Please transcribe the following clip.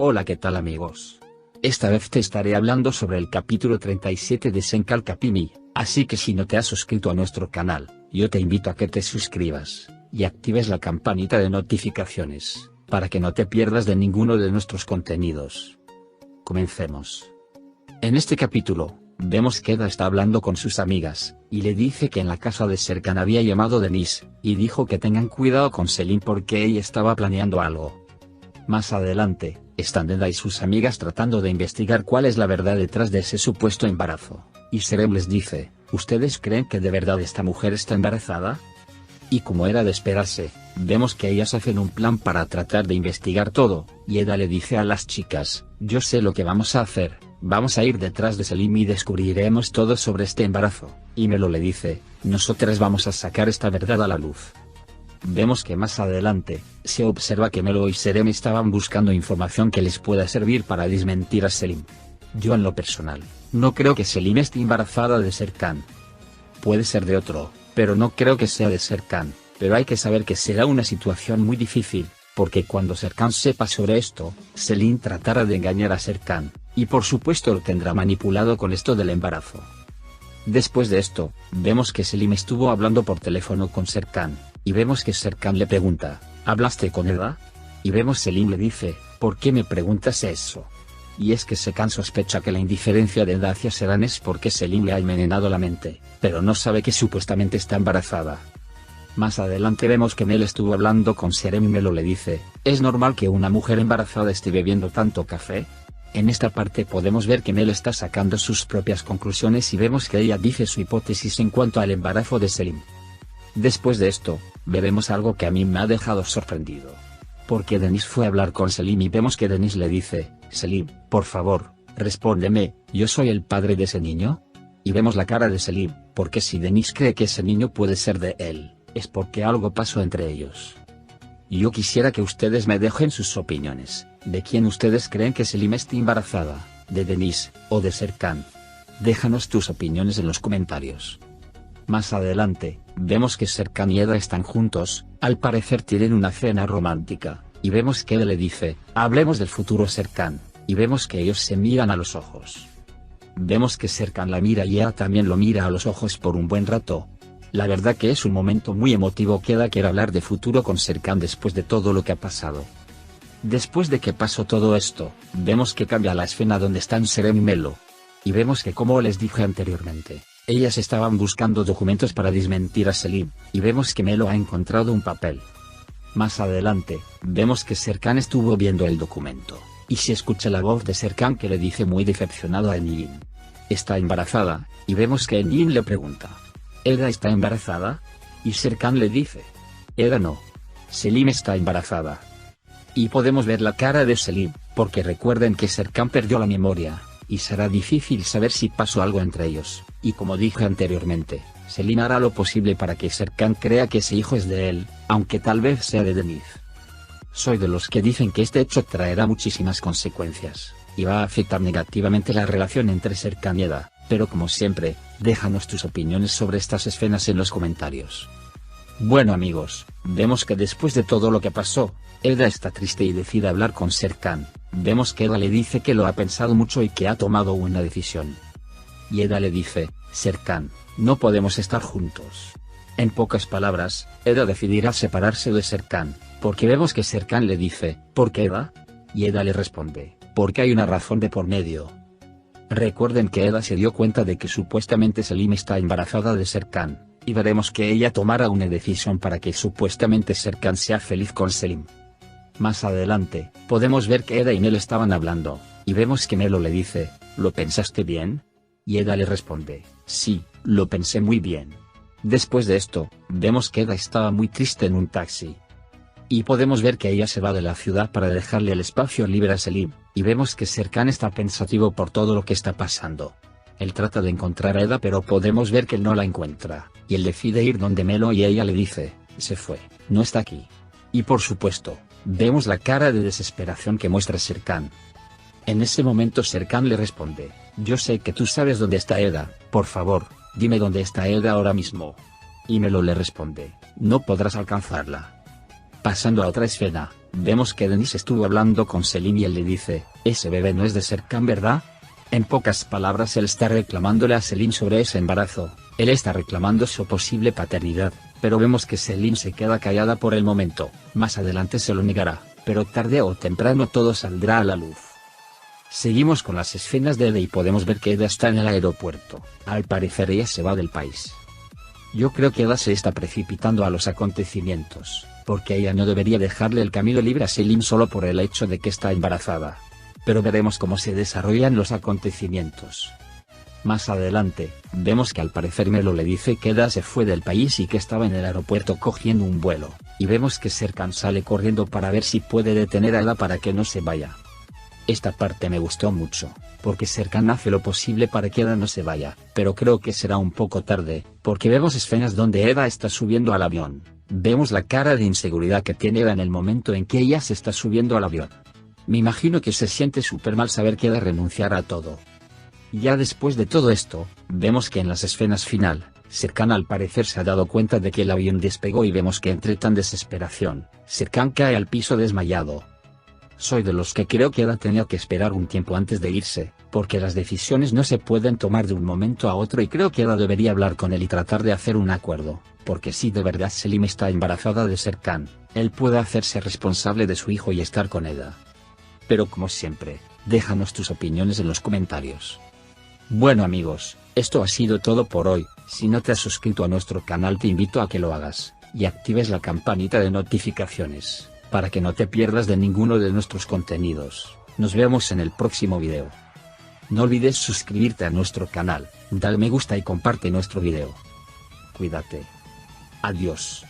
Hola, ¿qué tal amigos? Esta vez te estaré hablando sobre el capítulo 37 de Sencal Capimi, así que si no te has suscrito a nuestro canal, yo te invito a que te suscribas, y actives la campanita de notificaciones, para que no te pierdas de ninguno de nuestros contenidos. Comencemos. En este capítulo, vemos que Eda está hablando con sus amigas, y le dice que en la casa de Serkan había llamado Denise, y dijo que tengan cuidado con Selim porque ella estaba planeando algo. Más adelante, están Eda y sus amigas tratando de investigar cuál es la verdad detrás de ese supuesto embarazo, y Serem les dice, ¿ustedes creen que de verdad esta mujer está embarazada? Y como era de esperarse, vemos que ellas hacen un plan para tratar de investigar todo, y Eda le dice a las chicas, yo sé lo que vamos a hacer, vamos a ir detrás de Selim y descubriremos todo sobre este embarazo, y Melo le dice, nosotras vamos a sacar esta verdad a la luz. Vemos que más adelante, se observa que Melo y Serem estaban buscando información que les pueda servir para desmentir a Selim. Yo en lo personal, no creo que Selim esté embarazada de Serkan. Puede ser de otro, pero no creo que sea de Serkan, pero hay que saber que será una situación muy difícil, porque cuando Serkan sepa sobre esto, Selim tratará de engañar a Serkan, y por supuesto lo tendrá manipulado con esto del embarazo. Después de esto, vemos que Selim estuvo hablando por teléfono con Serkan, y vemos que Serkan le pregunta, ¿hablaste con Eda? Y vemos Selim le dice, ¿por qué me preguntas eso? Y es que Serkan sospecha que la indiferencia de Eda hacia Serkan es porque Selim le ha envenenado la mente, pero no sabe que supuestamente está embarazada. Más adelante vemos que Mel estuvo hablando con Serem y Melo le dice, ¿es normal que una mujer embarazada esté bebiendo tanto café? En esta parte podemos ver que Mel está sacando sus propias conclusiones y vemos que ella dice su hipótesis en cuanto al embarazo de Selim. Después de esto, veremos algo que a mí me ha dejado sorprendido. Porque Denise fue a hablar con Selim y vemos que Denise le dice, Selim, por favor, respóndeme, ¿yo soy el padre de ese niño? Y vemos la cara de Selim, porque si Denise cree que ese niño puede ser de él, es porque algo pasó entre ellos. Yo quisiera que ustedes me dejen sus opiniones, de quién ustedes creen que Selim esté embarazada, de Denise, o de Serkan. Déjanos tus opiniones en los comentarios. Más adelante, vemos que Serkan y Eda están juntos, al parecer tienen una cena romántica, y vemos que Eda le dice, hablemos del futuro Serkan, y vemos que ellos se miran a los ojos. Vemos que Serkan la mira y Eda también lo mira a los ojos por un buen rato. La verdad que es un momento muy emotivo que Eda quiere hablar de futuro con Serkan después de todo lo que ha pasado. Después de que pasó todo esto, vemos que cambia la escena donde están Serem y Melo. Y vemos que como les dije anteriormente, ellas estaban buscando documentos para desmentir a Selim, y vemos que Melo ha encontrado un papel. Más adelante, vemos que Serkan estuvo viendo el documento, y se escucha la voz de Serkan que le dice muy decepcionado a Engin. Está embarazada, y vemos que Engin le pregunta, ¿Eda está embarazada? Y Serkan le dice, Eda no. Selim está embarazada. Y podemos ver la cara de Selim, porque recuerden que Serkan perdió la memoria, y será difícil saber si pasó algo entre ellos, y como dije anteriormente, Selim hará lo posible para que Serkan crea que ese hijo es de él, aunque tal vez sea de Denise. Soy de los que dicen que este hecho traerá muchísimas consecuencias, y va a afectar negativamente la relación entre Serkan y Eda, pero como siempre, déjanos tus opiniones sobre estas escenas en los comentarios. Bueno amigos, vemos que después de todo lo que pasó, Eda está triste y decide hablar con Serkan. Vemos que Eda le dice que lo ha pensado mucho y que ha tomado una decisión. Y Eda le dice, Serkan, no podemos estar juntos. En pocas palabras, Eda decidirá separarse de Serkan, porque vemos que Serkan le dice, ¿por qué Eda? Y Eda le responde, porque hay una razón de por medio. Recuerden que Eda se dio cuenta de que supuestamente Selim está embarazada de Serkan, y veremos que ella tomará una decisión para que supuestamente Serkan sea feliz con Selim. Más adelante, podemos ver que Eda y Melo estaban hablando, y vemos que Melo le dice, ¿lo pensaste bien? Y Eda le responde, sí, lo pensé muy bien. Después de esto, vemos que Eda estaba muy triste en un taxi. Y podemos ver que ella se va de la ciudad para dejarle el espacio libre a Selim, y vemos que Serkan está pensativo por todo lo que está pasando. Él trata de encontrar a Eda pero podemos ver que él no la encuentra, y él decide ir donde Melo y ella le dice, se fue, no está aquí. Y por supuesto, vemos la cara de desesperación que muestra Serkan. En ese momento Serkan le responde, yo sé que tú sabes dónde está Eda, por favor, dime dónde está Eda ahora mismo. Y Melo le responde, no podrás alcanzarla. Pasando a otra escena, vemos que Denise estuvo hablando con Selim y él le dice, ese bebé no es de Serkan, ¿verdad? En pocas palabras, él está reclamándole a Selim sobre ese embarazo, él está reclamando su posible paternidad, pero vemos que Selim se queda callada por el momento, más adelante se lo negará, pero tarde o temprano todo saldrá a la luz. Seguimos con las escenas de Eda y podemos ver que Eda está en el aeropuerto, al parecer ella se va del país. Yo creo que Eda se está precipitando a los acontecimientos, porque ella no debería dejarle el camino libre a Selim solo por el hecho de que está embarazada. Pero veremos cómo se desarrollan los acontecimientos. Más adelante, vemos que al parecer Melo le dice que Eda se fue del país y que estaba en el aeropuerto cogiendo un vuelo, y vemos que Serkan sale corriendo para ver si puede detener a Eda para que no se vaya. Esta parte me gustó mucho, porque Serkan hace lo posible para que Eda no se vaya, pero creo que será un poco tarde, porque vemos escenas donde Eda está subiendo al avión, vemos la cara de inseguridad que tiene Eda en el momento en que ella se está subiendo al avión. Me imagino que se siente súper mal saber que Eda renunciará a todo. Ya después de todo esto, vemos que en las escenas final, Serkan al parecer se ha dado cuenta de que el avión despegó y vemos que entre tan desesperación, Serkan cae al piso desmayado. Soy de los que creo que Eda tenía que esperar un tiempo antes de irse, porque las decisiones no se pueden tomar de un momento a otro y creo que Eda debería hablar con él y tratar de hacer un acuerdo, porque si de verdad Selim está embarazada de Serkan, él puede hacerse responsable de su hijo y estar con Eda. Pero como siempre, déjanos tus opiniones en los comentarios. Bueno amigos, esto ha sido todo por hoy. Si no te has suscrito a nuestro canal te invito a que lo hagas, y actives la campanita de notificaciones, para que no te pierdas de ninguno de nuestros contenidos. Nos vemos en el próximo video. No olvides suscribirte a nuestro canal, dale me gusta y comparte nuestro video. Cuídate. Adiós.